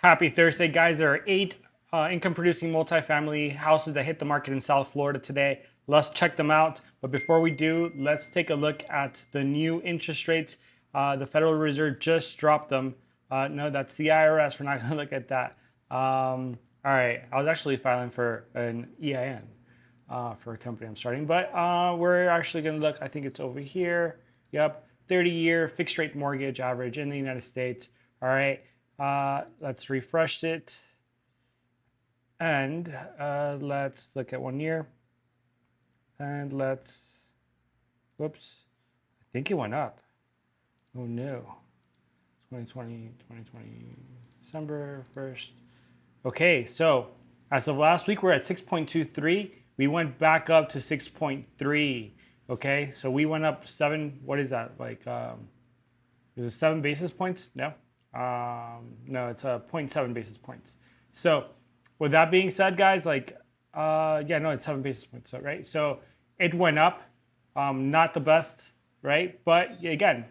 Happy Thursday, guys. There are 8 income-producing multifamily houses that hit the market in South Florida today. Let's check them out. But before we do, let's take a look at the new interest rates. The Federal Reserve just dropped them. No, that's the IRS. We're not going to look at that. All right. I was actually filing for an EIN for a company I'm starting. But we're actually going to look. I think it's over here. Yep. 30-year fixed rate mortgage average in the United States. All right. Let's refresh it. And let's look at 1 year. And let's, whoops, I think it went up. Oh no. 2020, December 1st. Okay, so as of last week, we're at 6.23. We went back up to 6.3. Okay, so we went up 7, what is that? Like, is it 7 basis points? No. No, it's 0.7 basis points. So with that being said, guys, like, yeah, no, it's 7 basis points. So, right. So it went up, not the best, right? But again,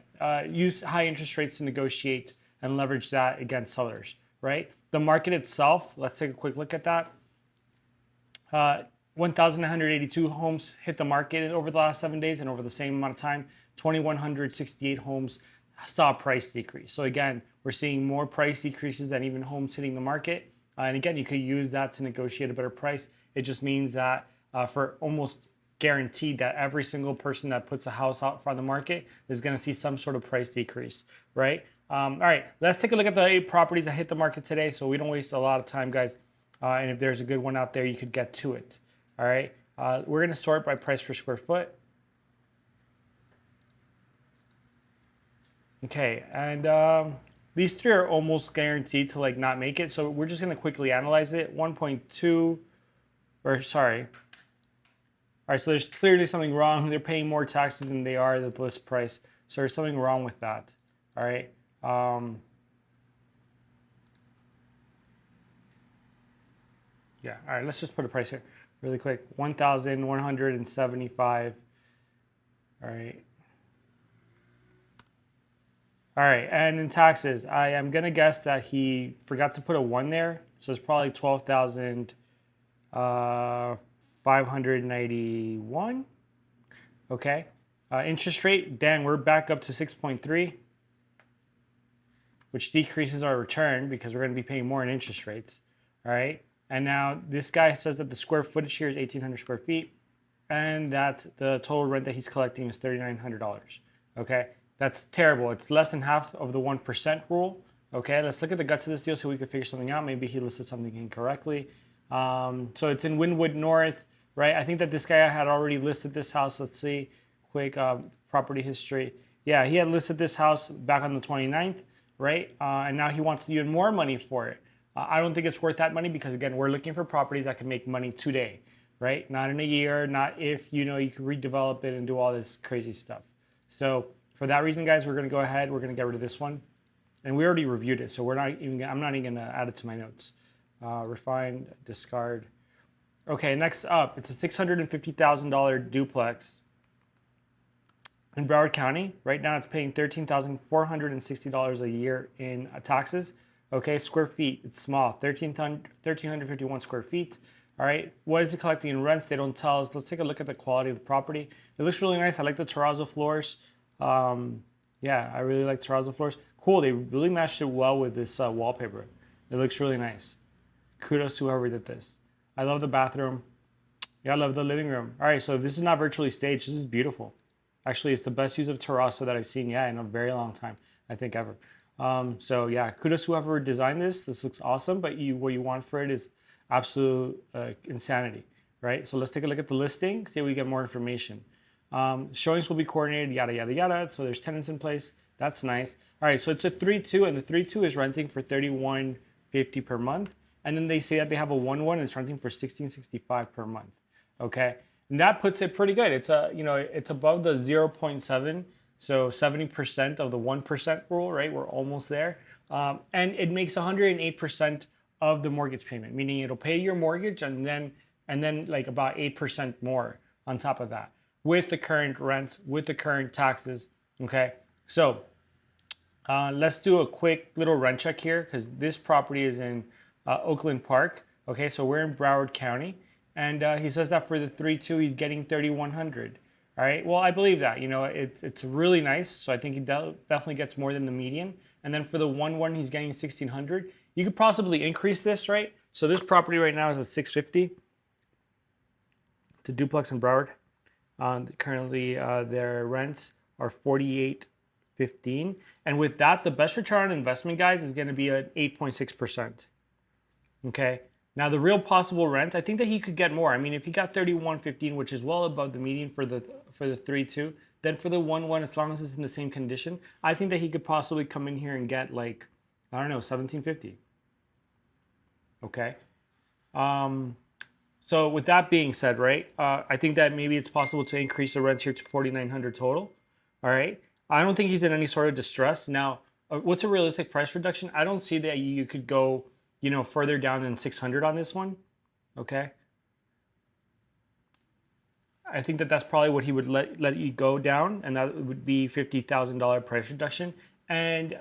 use high interest rates to negotiate and leverage that against sellers, right? The market itself, let's take a quick look at that. 1,982 homes hit the market over the last 7 days, and over the same amount of time, 2,168 homes saw a price decrease. So again, we're seeing more price decreases than even homes hitting the market. And again, you could use that to negotiate a better price. It just means that for almost guaranteed that every single person that puts a house out for the market is going to see some sort of price decrease, right? All right, let's take a look at the 8 properties that hit the market today so we don't waste a lot of time, guys. And if there's a good one out there, you could get to it. All right, we're going to sort by price per square foot. Okay, and these 3 are almost guaranteed to like not make it. So we're just going to quickly analyze it. 1.2, or sorry. All right, so there's clearly something wrong. They're paying more taxes than they are the list price. So there's something wrong with that. All right. Yeah, all right, let's just put a price here really quick. 1,175. All right. All right, and in taxes, I am gonna guess that he forgot to put a 1 there, so it's probably 12,591. Okay, interest rate, Dan, we're back up to 6.3, which decreases our return because we're gonna be paying more in interest rates. All right, and now this guy says that the square footage here is 1,800 square feet, and that the total rent that he's collecting is $3,900. Okay. That's terrible. It's less than half of the 1% rule. Okay, let's look at the guts of this deal so we can figure something out. Maybe he listed something incorrectly. So it's in Wynwood North, right? I think that this guy had already listed this house. Let's see, quick property history. Yeah, he had listed this house back on the 29th, right? And now he wants even more money for it. I don't think it's worth that money because, again, we're looking for properties that can make money today, right? Not in a year, not if, you can redevelop it and do all this crazy stuff. So for that reason, guys, we're going to go ahead. We're going to get rid of this one. And we already reviewed it, so I'm not even going to add it to my notes. Refine, discard. Okay, next up, it's a $650,000 duplex in Broward County. Right now, it's paying $13,460 a year in taxes. Okay, square feet, it's small, 1,351 square feet. All right, what is it collecting in rents? They don't tell us. Let's take a look at the quality of the property. It looks really nice. I like the terrazzo floors. Yeah, I really like terrazzo floors. Cool, they really matched it well with this wallpaper. It looks really nice. Kudos to whoever did this. I love the bathroom. Yeah, I love the living room. All right, so if this is not virtually staged, this is beautiful. Actually, it's the best use of terrazzo that I've seen, yeah, in a very long time, I think ever. So yeah, kudos to whoever designed this. This looks awesome, but what you want for it is absolute insanity, right? So let's take a look at the listing, see if we get more information. Showings will be coordinated, yada, yada, yada. So there's tenants in place. That's nice. All right, so it's a 3-2, and the 3-2 is renting for $3,150 per month. And then they say that they have a 1-1, and it's renting for $1,665 per month. Okay, and that puts it pretty good. It's it's above the 0.7, so 70% of the 1% rule, right? We're almost there, and it makes 108% of the mortgage payment, meaning it'll pay your mortgage and then like about 8% more on top of that, with the current rents, with the current taxes. Okay, so Let's do a quick little rent check here because this property is in Oakland Park. Okay, so we're in Broward County, and he says that for the 3-2 he's getting 3,100. All right, well I believe that. You know, it's really nice. So I think he definitely gets more than the median. And then for the 1-1 he's getting 1,600. You could possibly increase this, right? So this property right now is at 650. It's a duplex in Broward. Currently, their rents are 48.15, and with that, the best return on investment, guys, is going to be at 8.6%. Okay. Now the real possible rent, I think that he could get more. I mean, if he got 31.15, which is well above the median for the 3-2, then for the 1-1, as long as it's in the same condition, I think that he could possibly come in here and get like, I don't know, 17.50. Okay. So with that being said, right, I think that maybe it's possible to increase the rents here to 4,900 total. All right. I don't think he's in any sort of distress. Now, what's a realistic price reduction? I don't see that you could go, you know, further down than 600 on this one. Okay. I think that that's probably what he would let you go down, and that would be $50,000 price reduction. And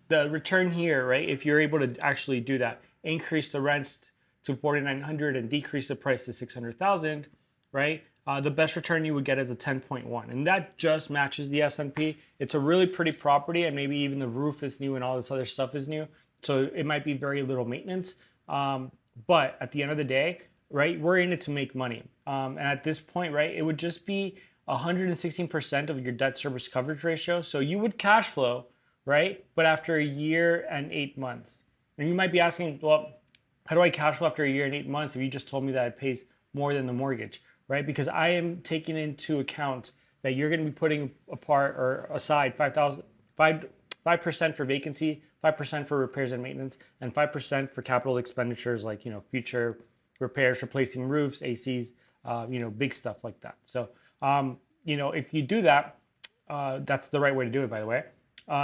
the return here, right, if you're able to actually do that, increase the rents to 4,900 and decrease the price to 600,000, right? The best return you would get is a 10.1, and that just matches the S&P. It's a really pretty property, and maybe even the roof is new and all this other stuff is new, so it might be very little maintenance. But at the end of the day, right, we're in it to make money. And at this point, right, it would just be 116% of your debt service coverage ratio. So you would cash flow, right? But after a year and 8 months. And you might be asking, well, how do I cash flow after a year and 8 months if you just told me that it pays more than the mortgage, right? Because I am taking into account that you're going to be putting apart or aside 5% for vacancy, 5% for repairs and maintenance, and 5% for capital expenditures like, you know, future repairs, replacing roofs, ACs, you know, big stuff like that. So, you know, if you do that, that's the right way to do it, by the way.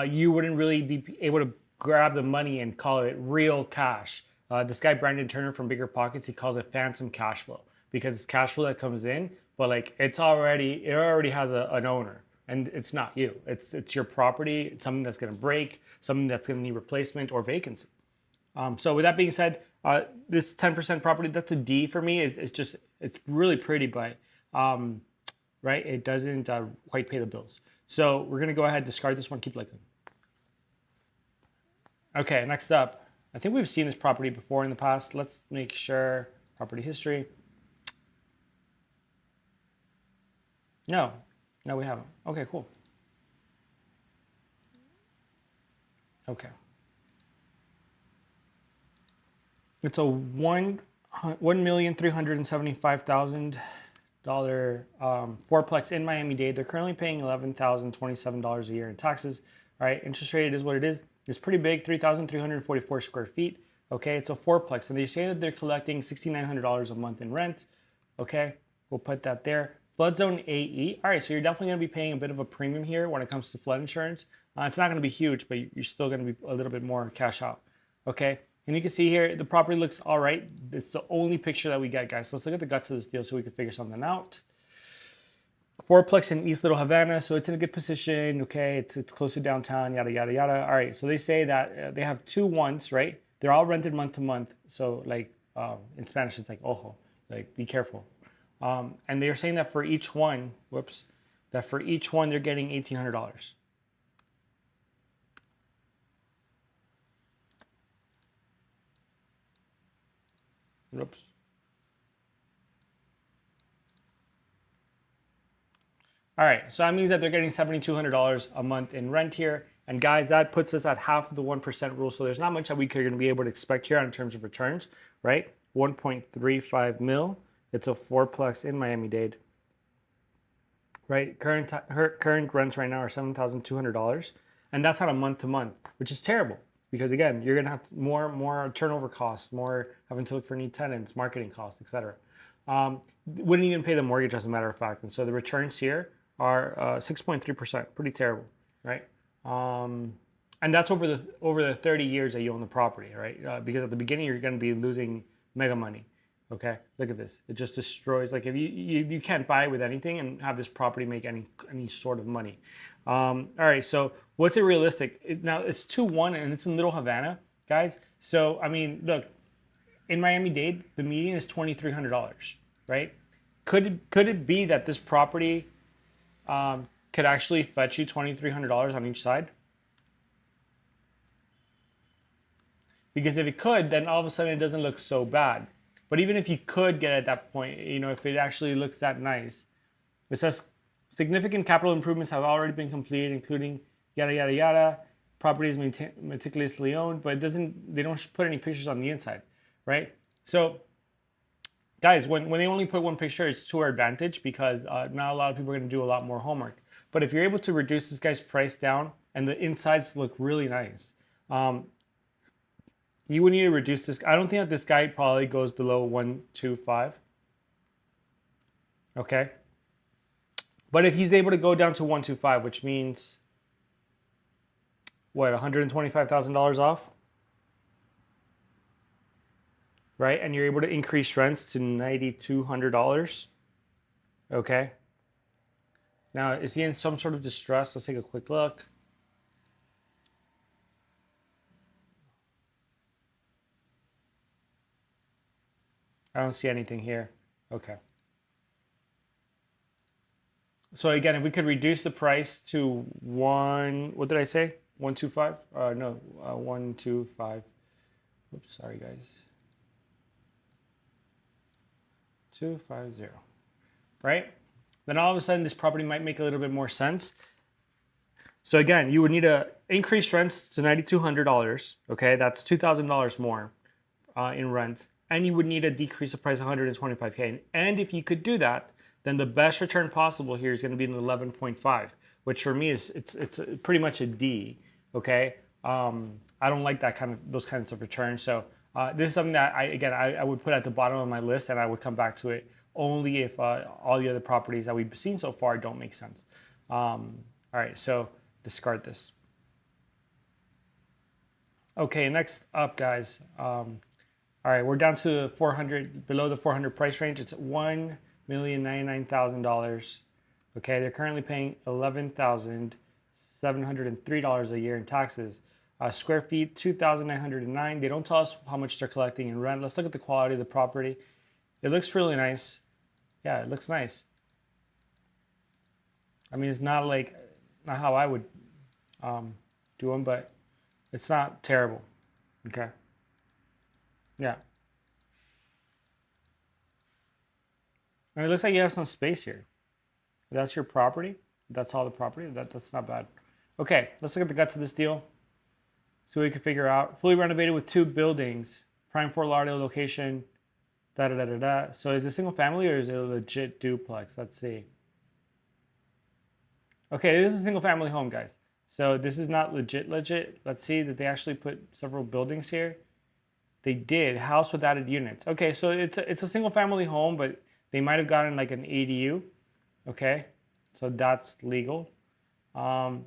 You wouldn't really be able to grab the money and call it real cash. This guy, Brandon Turner from Bigger Pockets, he calls it phantom cash flow because it's cash flow that comes in, but like it already has an owner, and it's not you. It's your property. It's something that's going to break, something that's going to need replacement or vacancy. So with that being said, this 10% property, that's a D for me. It's really pretty, but right, it doesn't quite pay the bills. So we're gonna go ahead, discard this one, keep looking. Okay, next up, I think we've seen this property before in the past. Let's make sure, property history. No, we haven't. Okay, cool. Okay. It's a $1,375,000 fourplex in Miami-Dade. They're currently paying $11,027 a year in taxes. All right, interest rate is what it is. It's pretty big, 3,344 square feet. Okay, it's a fourplex, and they say that they're collecting $6,900 a month in rent. Okay, we'll put that there. Flood zone AE. All right, so you're definitely going to be paying a bit of a premium here when it comes to flood insurance. It's not going to be huge, but you're still going to be a little bit more cash out. Okay. And you can see here, the property looks all right. It's the only picture that we get, guys. So let's look at the guts of this deal so we can figure something out. Fourplex in East Little Havana, so it's in a good position. Okay, it's close to downtown, yada, yada, yada. All right, so they say that they have 2 1s, right? They're all rented month to month. So like in Spanish, it's like, ojo, like be careful. And they're saying that for each one, that for each one, they're getting $1,800. Oops. All right, so that means that they're getting $7,200 a month in rent here. And guys, that puts us at half of the 1% rule. So there's not much that we are going to be able to expect here in terms of returns, right? 1.35 mil. It's a fourplex in Miami-Dade, right? Current rents right now are $7,200. And that's on a month to month, which is terrible. Because again, you're gonna have more turnover costs, more having to look for new tenants, marketing costs, etc. Wouldn't even pay the mortgage, as a matter of fact. And so the returns here are 6.3%, pretty terrible, right? And that's over the 30 years that you own the property, right? Because at the beginning you're going to be losing mega money. Okay, look at this. It just destroys. Like if you can't buy with anything and have this property make any sort of money. All right, so What's it realistic? Now it's 2-1 and it's in Little Havana, guys. So I mean, look, in Miami-Dade, the median is $2,300, right? Could it be that this property could actually fetch you $2,300 on each side? Because if it could, then all of a sudden it doesn't look so bad. But even if you could get at that point, you know, if it actually looks that nice, it says significant capital improvements have already been completed, including yada yada yada. Property is meticulously owned, but they don't put any pictures on the inside, right? So, guys, when they only put one picture, it's to our advantage because not a lot of people are going to do a lot more homework. But if you're able to reduce this guy's price down and the insides look really nice, you would need to reduce this. I don't think that this guy probably goes below 125. Okay. But if he's able to go down to 125, which means what, $125,000 off? Right? And you're able to increase rents to $9,200. Okay. Now, is he in some sort of distress? Let's take a quick look. I don't see anything here. Okay. So again, if we could reduce the price to what did I say? 125? No, 125. Oops, sorry guys. 250. Right? Then all of a sudden this property might make a little bit more sense. So again, you would need to increase rents to $9,200. Okay, that's $2,000 more in rents. And you would need to decrease the price 125K. And if you could do that, then the best return possible here is going to be an 11.5, which for me is it's pretty much a D. Okay, I don't like those kinds of returns. So this is something that I would put at the bottom of my list, and I would come back to it only if all the other properties that we've seen so far don't make sense. All right, so discard this. Okay, next up, guys. All right, we're down to 400, below the 400 price range. It's $1,099,000. Okay, they're currently paying $11,703 a year in taxes. Square feet, 2,909. They don't tell us how much they're collecting in rent. Let's look at the quality of the property. It looks really nice. Yeah, it looks nice. I mean, it's not how I would do them, but it's not terrible. Okay. Yeah. And it looks like you have some space here. If that's your property. That's all the property. That's not bad. Okay, let's look at the guts of this deal. See what we can figure out. Fully renovated with 2 buildings. Prime Fort Lauderdale location. Da da da da da. So is it single family or is it a legit duplex? Let's see. Okay, this is a single family home, guys. So this is not legit. Let's see that they actually put several buildings here. They did. House with added units. Okay, so it's a single family home, but they might have gotten like an ADU. Okay, so that's legal. And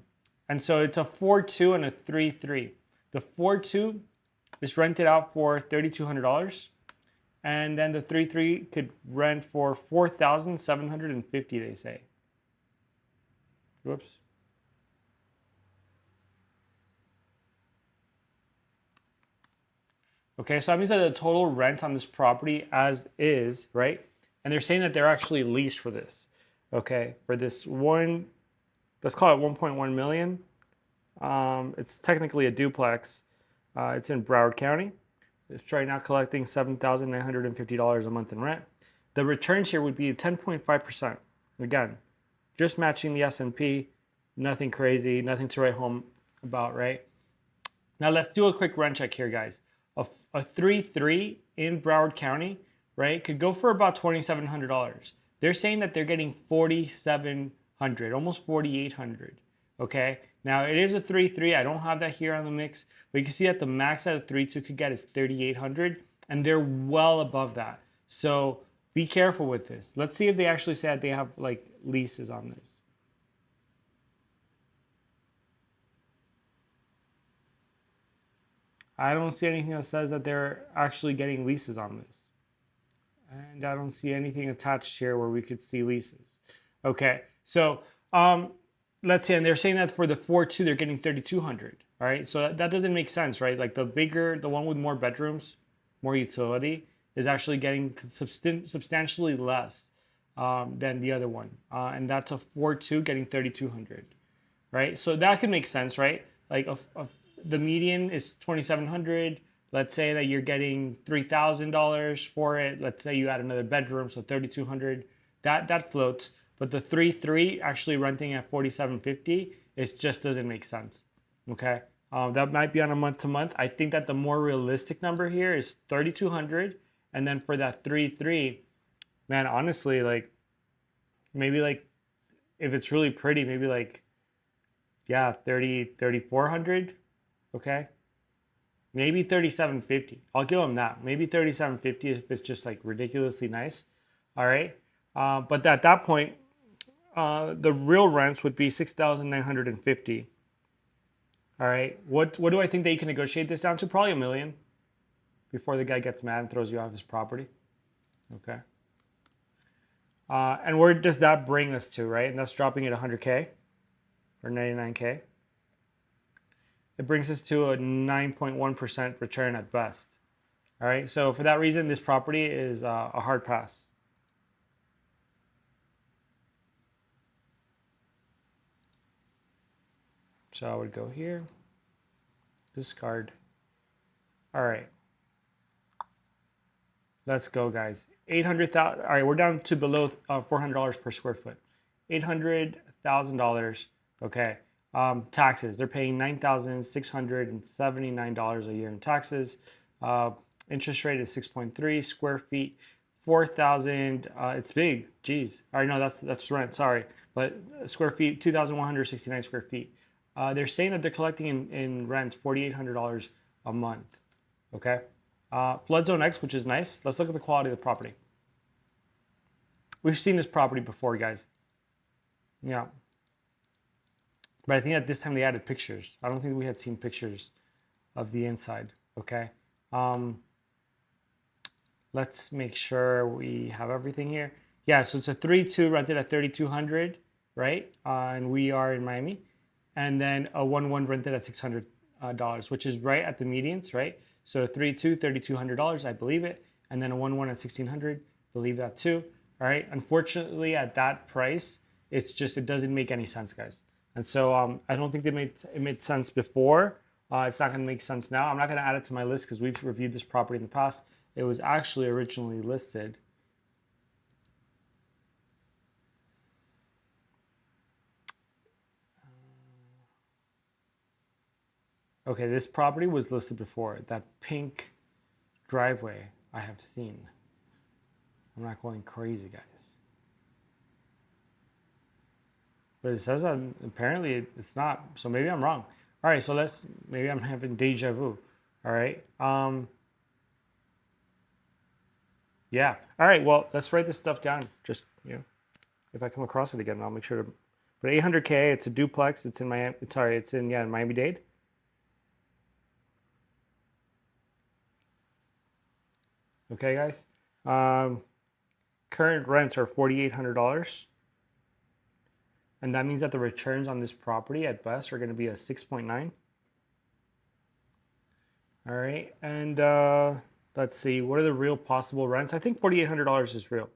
so it's a 4.2 and a 3.3. The 4.2 is rented out for $3,200, and then the 3.3 could rent for $4,750. They say. Whoops. Okay, so that means that the total rent on this property as is, right? And they're saying that they're actually leased for this. Okay, for this one, let's call it 1.1 million. It's technically a duplex. It's in Broward County. It's right now collecting $7,950 a month in rent. The returns here would be 10.5%. Again, just matching the S&P, nothing crazy, nothing to write home about, right? Now let's do a quick rent check here, guys. A 3.3 in Broward County, right, could go for about $2,700. They're saying that they're getting $4,700, almost $4,800. Okay, now it is a 3.3. I don't have that here on the mix, but you can see that the max that a 3.2 could get is $3,800, and they're well above that. So be careful with this. Let's see if they actually said they have like leases on this. I don't see anything that says that they're actually getting leases on this. And I don't see anything attached here where we could see leases. Okay, so let's say, and they're saying that for the 4.2, they're getting 3,200. All right, so that doesn't make sense, right? Like the one with more bedrooms, more utility, is actually getting substantially less than the other one, and that's a 4.2 getting 3,200, right? So that could make sense, right? Like the median is 2,700. Let's say that you're getting $3,000 for it. Let's say you add another bedroom, so 3,200. That floats. But the 3.3 actually renting at 4,750, it just doesn't make sense. Okay, that might be on a month to month. I think that the more realistic number here is 3,200, and then for that 3.3, man, honestly, like maybe like if it's really pretty, maybe like yeah, 3,400. Okay, maybe 3,750. I'll give them that. Maybe 3,750 if it's just like ridiculously nice. All right, but at that point, the real rents would be 6,950. All right, what do I think that you can negotiate this down to? Probably $1 million before the guy gets mad and throws you off his property. Okay. And where does that bring us to, right? And that's dropping it 100K or 99K. It brings us to a 9.1% return at best. All right, so for that reason, this property is a hard pass. So I would go here, discard. All right, let's go, guys. 800,000. All right, we're down to below $400 per square foot. $800,000. Okay. Taxes. They're paying $9,679 a year in taxes. Interest rate is 6.3. Square feet, 4,000. It's big. Geez. All right, no, that's rent. Sorry, but square feet, 2,169 square feet. They're saying that they're collecting in rent $4,800 a month. Okay. Flood zone X, which is nice. Let's look at the quality of the property. We've seen this property before, guys. Yeah. But I think at this time they added pictures. I don't think we had seen pictures of the inside. Okay. Let's make sure we have everything here. Yeah, so it's a 3.2 rented at 3,200, right? And we are in Miami. And then a 1.1 rented at $600, which is right at the medians, right? So 3.2, $3,200, I believe it. And then a 1.1 at 1,600, believe that too. All right. Unfortunately, at that price, it doesn't make any sense, guys. And so I don't think it made sense before. It's not going to make sense now. I'm not going to add it to my list because we've reviewed this property in the past. It was actually originally listed. Okay, this property was listed before. That pink driveway I have seen. I'm not going crazy, guys. But it says that apparently it's not. So maybe I'm wrong. All right, so maybe I'm having deja vu. All right. Yeah. All right, well, let's write this stuff down. Just, if I come across it again, I'll make sure to. But 800K, it's a duplex. It's in Miami. Sorry, it's in Miami-Dade. Okay, guys. Current rents are $4,800. And that means that the returns on this property at best are going to be a 6.9. All right. And let's see. What are the real possible rents? I think $4,800 is real.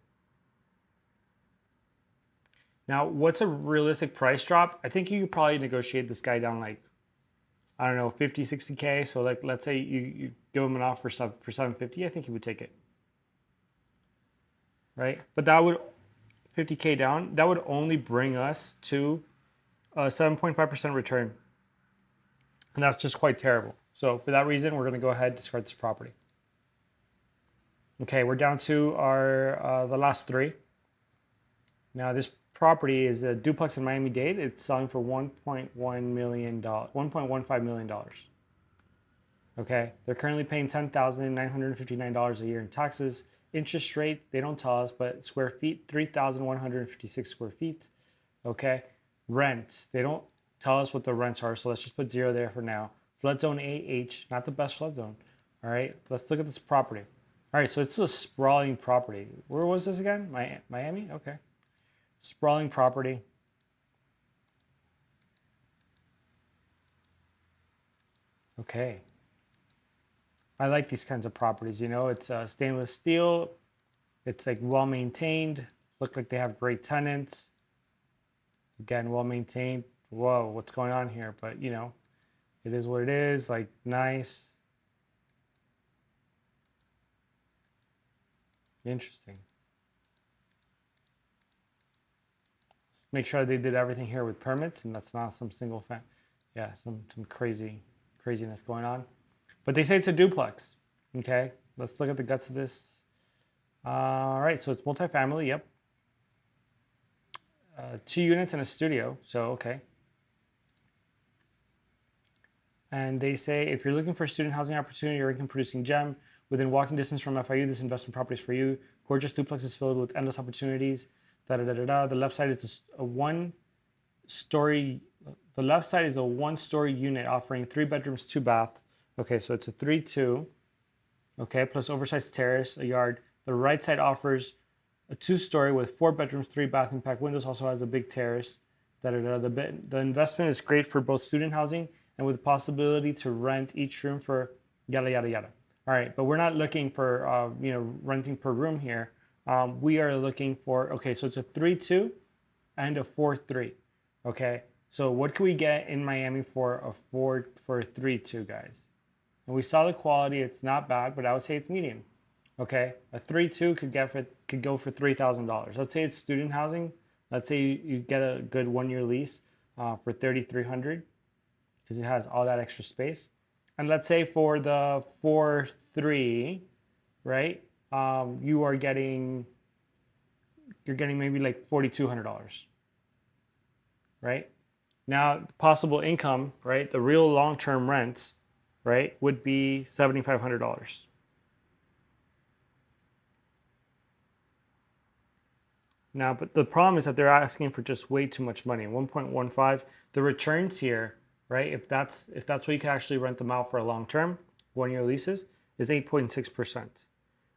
Now, what's a realistic price drop? I think you could probably negotiate this guy down like, I don't know, 50, 60K. So like, let's say you give him an offer for 750. I think he would take it. Right. But that would 50K down. That would only bring us to a 7.5% return. And that's just quite terrible. So for that reason, we're going to go ahead and discard this property. Okay, we're down to our the last three. Now this property is a duplex in Miami-Dade. It's selling for $1.15 million. Okay, they're currently paying $10,959 a year in taxes. Interest rate, they don't tell us, but square feet, 3,156 square feet. Okay, rents, they don't tell us what the rents are, so let's just put 0 there for now. Flood zone AH, not the best flood zone. All right, let's look at this property. All right, so it's a sprawling property. Where was this again? Miami? Okay. Sprawling property. Okay. I like these kinds of properties. You know, it's stainless steel. It's like well maintained. Look like they have great tenants. Again, well maintained. Whoa, what's going on here? But you know, it is what it is. Like nice. Interesting. Let's make sure they did everything here with permits, and that's not some single yeah, some craziness going on. But they say it's a duplex. Okay, let's look at the guts of this. All right, so it's multifamily. Yep. 2 units and a studio. So okay. And they say if you're looking for a student housing opportunity or income producing gem within walking distance from FIU, this investment property is for you. Gorgeous duplexes filled with endless opportunities. Da da da da da. The left side is a one-story. The left side is a one-story unit offering 3 bedrooms, 2 bath. Okay, so it's a 3-2. Okay, plus oversized terrace, a yard. The right side offers a 2-story with 4 bedrooms, 3 bath, impact windows. Also has a big terrace. Da da da. The investment is great for both student housing and with the possibility to rent each room for yada yada yada. All right, but we're not looking for renting per room here. We are looking for, okay, so it's a 3-2 and a 4-3. Okay, so what can we get in Miami for a 3-2, guys? And we saw the quality; it's not bad, but I would say it's medium. Okay, a 3-2 could go for $3,000. Let's say it's student housing. Let's say you get a good 1-year lease for $3,300 because it has all that extra space. And let's say for the 4-3, right? You're getting maybe like $4,200, right? Now, possible income, right? The real long-term rents, right, would be $7,500. Now, but the problem is that they're asking for just way too much money. 1.15. The returns here, right? If that's what you can actually rent them out for a long term, 1-year leases, is 8.6%.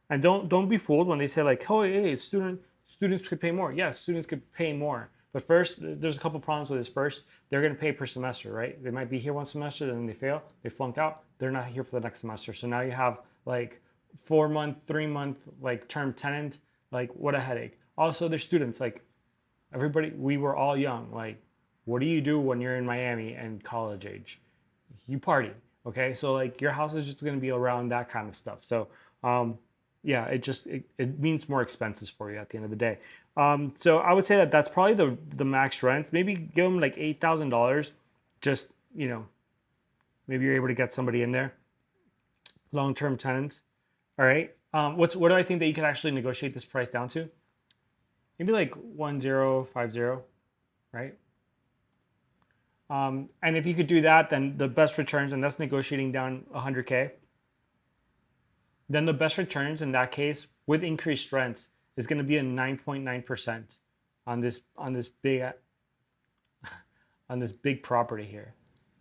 And don't be fooled when they say like, oh, hey, students could pay more. Yes, students could pay more. But first, there's a couple problems with this. First, they're going to pay per semester, right? They might be here one semester, then they fail, they flunked out, they're not here for the next semester. So now you have like 4-month, 3-month like term tenant. Like, what a headache. Also, they're students. Like, everybody, we were all young. Like, what do you do when you're in Miami and college age? You party, okay? So like your house is just going to be around that kind of stuff. So yeah, it means more expenses for you at the end of the day. So I would say that that's probably the max rent. Maybe give them like $8,000. Just, you know, maybe you're able to get somebody in there. Long-term tenants. All right. What do I think that you could actually negotiate this price down to? Maybe like 1050, right? And if you could do that, then the best returns, and that's negotiating down 100K. Then the best returns in that case with increased rents is going to be a 9.9% on this big property here.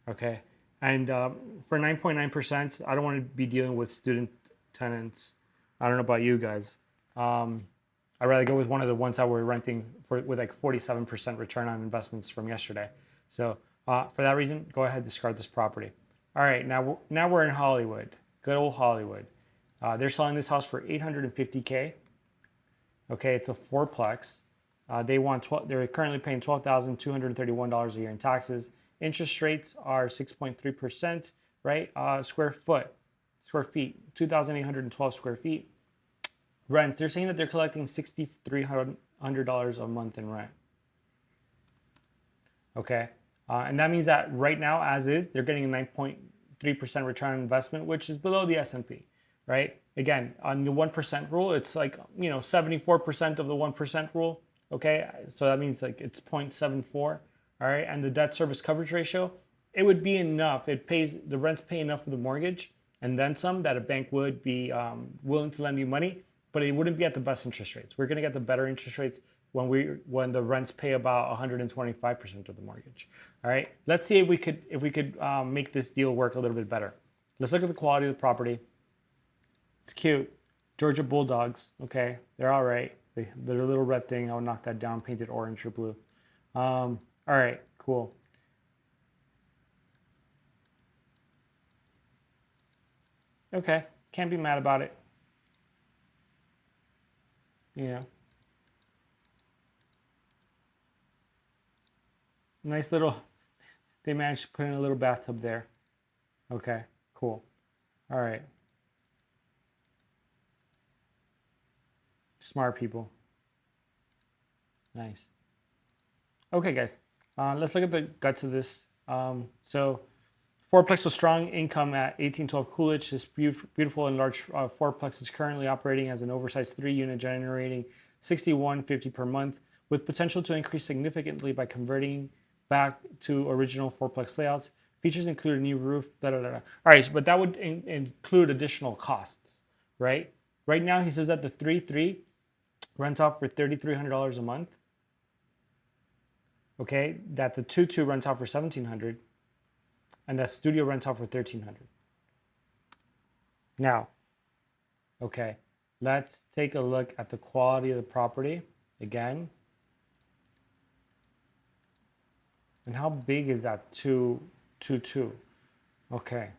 Okay. And for 9.9%, I don't want to be dealing with student tenants. I don't know about you guys. I'd rather go with one of the ones that we're renting with like 47% return on investments from yesterday. So for that reason, go ahead and discard this property. All right, now we're in Hollywood, good old Hollywood. They're selling this house for $850K. Okay, it's a fourplex. They're currently paying $12,231 a year in taxes. Interest rates are 6.3%, right? Square feet, 2,812 square feet. Rents, they're saying that they're collecting $6,300 a month in rent. Okay, and that means that right now, as is, they're getting a 9.3% return on investment, which is below the S&P, right? Again, on the 1% rule, it's like 74% of the 1% rule. Okay, so that means like it's 0.74. All right, and the debt service coverage ratio, it would be enough. The rents pay enough for the mortgage and then some that a bank would be willing to lend you money, but it wouldn't be at the best interest rates. We're going to get the better interest rates when the rents pay about 125% of the mortgage. All right, let's see if we could make this deal work a little bit better. Let's look at the quality of the property. It's cute. Georgia Bulldogs. Okay, they're all right. They're a little red thing. I'll knock that down, paint it orange or blue. All right, cool. Okay, can't be mad about it. You know, nice little, they managed to put in a little bathtub there. Okay, cool. All right. Smart people. Nice. Okay, guys. Let's look at the guts of this. So Fourplex with strong income at 1812 Coolidge. This beautiful and large fourplex is currently operating as an oversized 3-unit, generating $61.50 per month, with potential to increase significantly by converting back to original fourplex layouts. Features include a new roof. Da, da, da, da. All right, but that would include additional costs, right? Right now, he says that the 3.3 rents out for $3,300 a month. Okay, that the 2.2 rents out for $1,700, and that studio rents out for $1,300. Now, okay, let's take a look at the quality of the property again. And how big is that 2.2? Okay.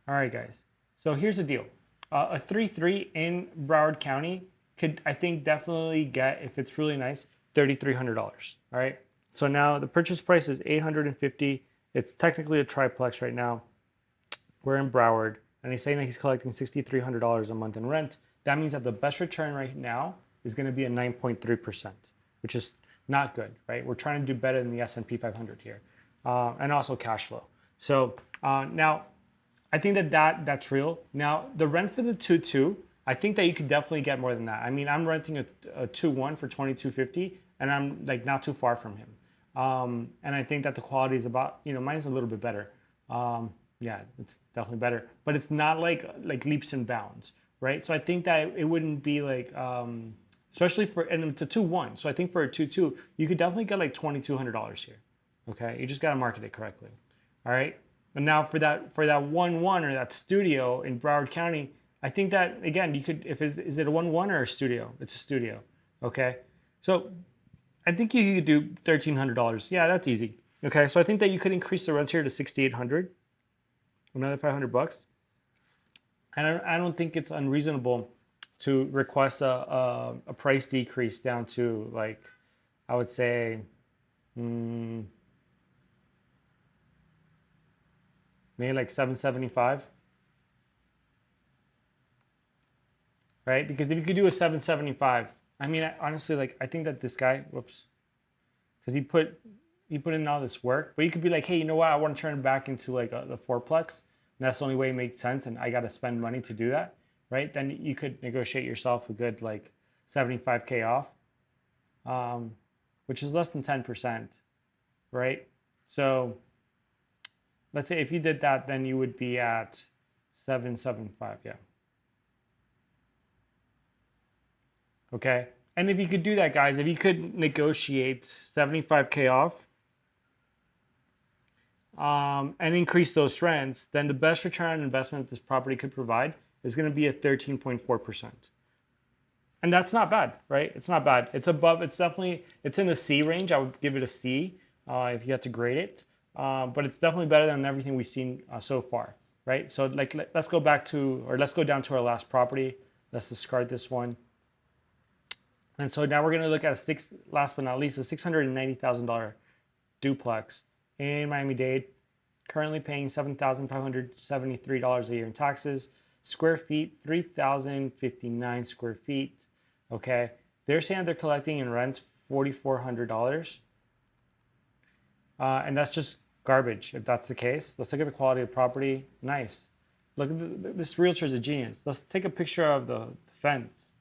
All right, guys. So here's the deal. A 3.3 in Broward County could, I think, definitely get, if it's really nice, $3,300. All right. So now the purchase price is $850. It's technically a triplex right now. We're in Broward, and he's saying that he's collecting $6,300 a month in rent. That means that the best return right now is going to be a 9.3%, which is not good, right? We're trying to do better than the S&P 500 here, and also cash flow. So now, I think that's real. Now, the rent for the 2.2, I think that you could definitely get more than that. I mean, I'm renting a 2.1 for $2,250, and I'm like not too far from him. And I think that the quality is about, mine is a little bit better. Yeah, it's definitely better, but it's not like leaps and bounds, right? So I think that it wouldn't be like, especially and it's a 2.1. So I think for a 2.2, you could definitely get like $2,200 here. Okay, you just got to market it correctly. All right. And now for that 1.1 or that studio in Broward County, I think that again, you could, is it a 1.1 or a studio? It's a studio. Okay. So I think you could do $1,300. Yeah, that's easy. Okay. So I think that you could increase the rents here to $6,800, another $500. And I don't think it's unreasonable to request a price decrease down to, like, I would say, maybe like $775, right? Because if you could do a $775, I mean, honestly, like, I think that this guy, whoops, because he put in all this work, but you could be like, hey, you know what? I want to turn it back into like the fourplex, and that's the only way it makes sense, and I got to spend money to do that, right? Then you could negotiate yourself a good like $75K off, which is less than 10%, right? So let's say if you did that, then you would be at 775, yeah. Okay, and if you could do that, guys, if you could negotiate 75K off and increase those rents, then the best return on investment this property could provide is going to be at 13.4%. And that's not bad, right? It's not bad. It's above, it's in the C range. I would give it a C if you had to grade it. But it's definitely better than everything we've seen so far, right? So like, let's go down to our last property. Let's discard this one. And so now we're going to look at last but not least, a $690,000 duplex in Miami-Dade, currently paying $7,573 a year in taxes. Square feet, 3,059 square feet. Okay, they're saying they're collecting in rents $4,400, and that's just garbage if that's the case. Let's look at the quality of the property. Nice. Look at this realtor is a genius. Let's take a picture of the fence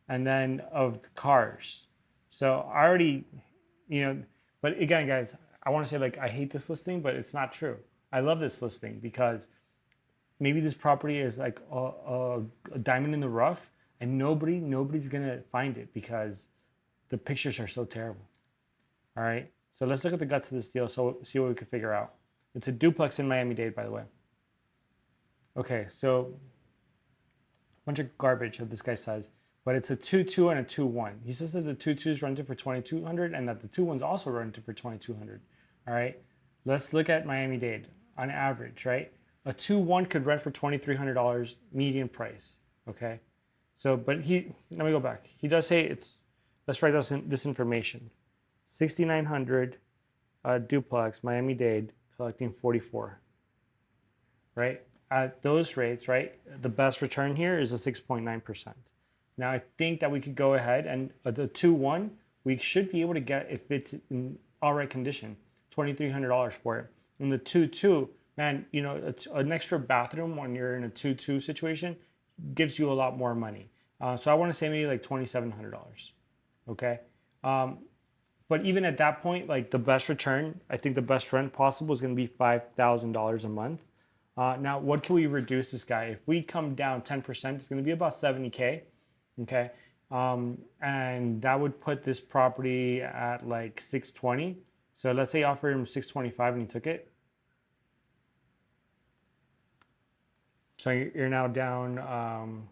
and then of the cars. So I already, but again, guys, I want to say, like, I hate this listing, but it's not true. I love this listing because maybe this property is like a diamond in the rough, and nobody's gonna find it because the pictures are so terrible. All right, so let's look at the guts of this deal. So see what we can figure out. It's a duplex in Miami-Dade, by the way. Okay, so a bunch of garbage that this guy says, but it's a 2.2 and a 2.1. He says that the 2.2 is rented for $2,200 and that the 2.1 is also rented for $2,200. All right, let's look at Miami-Dade on average, right? A 2-1 could rent for $2,300 median price. Okay, so but let me go back. He does say it's. Let's write this information. 6,900 duplex, Miami-Dade, collecting 44. Right at those rates, right? The best return here is a 6.9%. Now I think that we could go ahead and the 2-1 we should be able to get, if it's in all right condition, $2,300 for it. And the 2-2, man, you know, an extra bathroom when you're in a 2-2 situation gives you a lot more money. So I want to say maybe like $2,700. Okay. But even at that point, like the best return, I think the best rent possible is going to be $5,000 a month. Now, what can we reduce this guy? If we come down 10%, it's going to be about $70K. Okay. And that would put this property at like 620. So let's say I offered him 625 and he took it. So you're now down,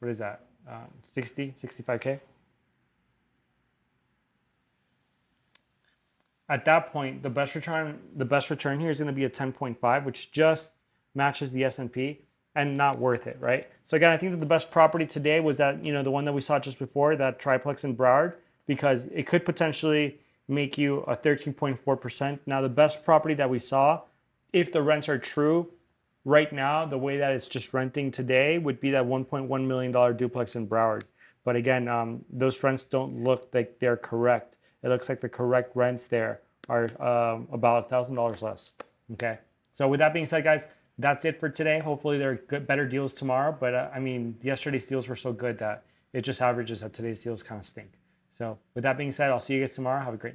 what is that? 65K. At that point, the best return here is going to be a 10.5, which just matches the S&P and not worth it, right? So again, I think that the best property today was that, you know, the one that we saw just before, that triplex in Broward, because it could potentially make you a 13.4%. Now, the best property that we saw, if the rents are true, right now, the way that it's just renting today would be that $1.1 million duplex in Broward. But again, those rents don't look like they're correct. It looks like the correct rents there are about $1,000 less. Okay. So with that being said, guys, that's it for today. Hopefully there are better deals tomorrow. But I mean, yesterday's deals were so good that it just averages that today's deals kind of stink. So with that being said, I'll see you guys tomorrow. Have a great night.